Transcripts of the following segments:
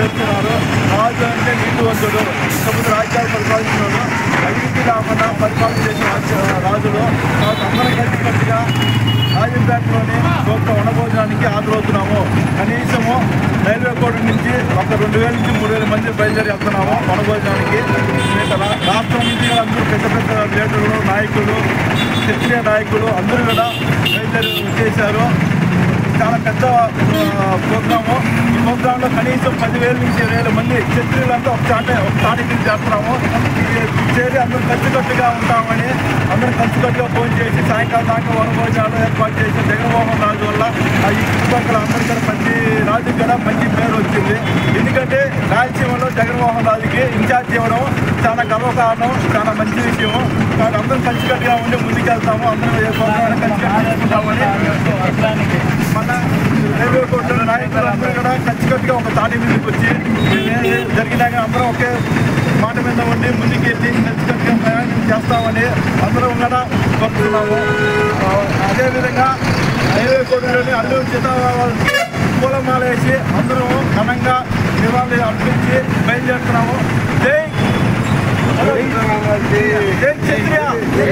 చేస్తున్నారు. రాజు అంటే నీతివంతుడు, సముద్ర రాజ్యాలు పరిపాలించినాడు, అవినీతి లేకుండా పరిపాలన చేసిన రాజులు. అందరం కలిసికట్టుగా రాజంపేటలోని గొప్ప వనభోజనానికి హాజరవుతున్నాము. కనీసము రైల్వే కోడ్ నుంచి ఒక 2000 నుంచి 3000 మంది బయలుదేరి వెళ్తున్నాము వనభోజనానికి. రాష్ట్రం నుంచి అందరూ పెద్ద పెద్ద లీడర్లు, నాయకులు, క్షత్రియ నాయకులు అందరూ కూడా బయలుదేరి వచ్చేసారు. చాలా పెద్ద ప్రోగ్రాము. ఈ ప్రోగ్రాంలో కనీసం 10,000 నుంచి 20,000 మంది క్షత్రియులంతా ఒక తాటికి చేస్తున్నాము. చేరి అందరూ కలిసికట్టుగా ఉంటామని అందరూ కలిసికట్టుగా ఫోన్ చేసి సాయంకాలం దాకా వనభోజనాలు ఏర్పాటు చేసి జగన్మోహన్ రాజు వల్ల ఈ చుట్టుపక్కల అందరికీ ప్రతి రాజుకి కూడా మంచి పేరు వచ్చింది. ఎందుకంటే రాయలసీమలో జగన్మోహన్ రాజుకి ఇన్ఛార్జ్ ఇవ్వడం చాలా గర్వకారణం, చాలా మంచి విషయం. కాబట్టి అందరం కలిసికట్టుగా ఉండి ముందుకెళ్తాము. అందరం ఏ ప్రోగ్రాం కలిసికట్టుకుంటామని మన రైల్వే కోర్టు నాయకులు అందరూ కూడా కలిసికట్టుగా ఒక తాటి మీదకి వచ్చి జరిగినాక అందరం ఒకే మాట మీద ఉండి ముందుకెళ్ళి కలిసికట్టుగా ప్రయాణం చేస్తామని అందరం కూడా కోరుతున్నాము. అదేవిధంగా రైల్వే కోర్టులోని అల్లూరి సీతారామరాజుకి పూలమాల వేసి అందరం ఘనంగా నివాళి అర్పించి బయలుదేరుతున్నాము. జై జై క్షత్రియ, జై క్షత్రియ,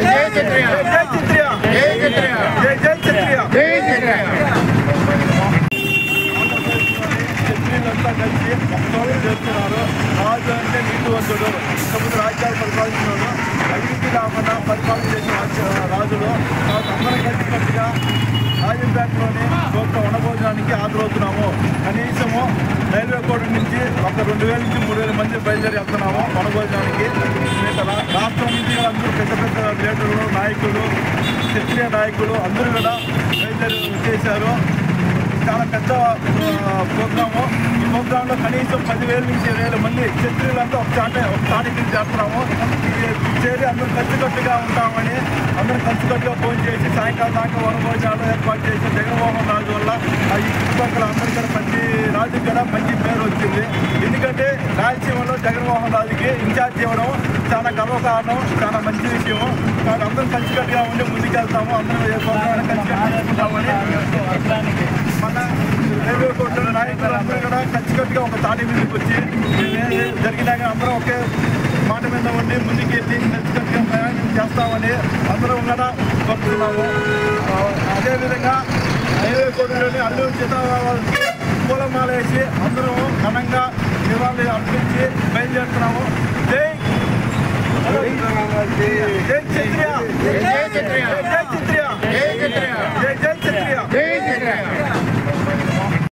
జై క్షత్రియ, జై క్షత్రియ, జై జై క్షత్రియ, జై క్షత్రియ. క్షత్రియులంతా కలిసి భక్తులు చేస్తున్నారు. రాజు అంటే నీతివంతుడు, సముద్ర రాజ్యాలు పరిపాలించినాడు, అవినీతి లేకుండా పరిపాలన చేసిన రాజులు. అందరం కలిసికట్టుగా రాజంపేటలోని గొప్ప వనభోజనానికి హాజరవుతున్నాము. కనీసము రైల్వే కోడ్ నుంచి ఒక 2000 నుంచి 3000 మంది బయలుదేరి వెళ్తున్నాము వనభోజనానికి. రాష్ట్రం నుంచి అందరూ పెద్ద పెద్ద లీడర్లు, నాయకులు, క్షత్రియ నాయకులు అందరూ కూడా బయలుదేరి వచ్చేసారు. చాలా పెద్ద ప్రోగ్రాము. ఈ ప్రోగ్రాంలో కనీసం 10,000 నుంచి 20,000 మంది క్షత్రియులంతా ఒక తాటికి చేస్తున్నాము. చేరి అందరూ కలిసికట్టుగా ఉంటామని అందరూ కలిసికట్టుగా ఫోన్ చేసి సాయంకాలం దాకా వనభోజనాలు ఏర్పాటు చేసిన జగన్మోహన్ రాజు వల్ల ఈ చుట్టుపక్కల అందరికీ ప్రతి రాజుకి కూడా మంచి పేరు వచ్చింది. ఎందుకంటే రాయలసీమలో జగన్మోహన్ రాజుకి ఇన్ఛార్జ్ ఇవ్వడం చాలా గర్వకారణం, చాలా మంచి విషయం. కాబట్టి అందరం కలిసికట్టుగా ఉండి ముందుకెళ్తాము. అందరం ఏ ప్రోగ్రాం కలిసికట్టుకుంటామని మన రైల్వే కోర్టు నాయకులు అందరూ కూడా కలిసికట్టుగా ఒక తాటి మీదకి వచ్చి జరిగినాక అందరం ఒకే మాట మీద ఉండి ముందుకెళ్ళి కలిసికట్టుగా ప్రయాణం చేస్తామని అందరం కూడా కోరుతున్నాము. అదేవిధంగా రైల్వే కోర్టులోని అల్లూరి సీతారామరాజుకి పూలమాల వేసి అందరం ఘనంగా నివాళి అర్పించి బయలుదేరుతున్నాము. జై జై క్షత్రియ, జై క్షత్రియ,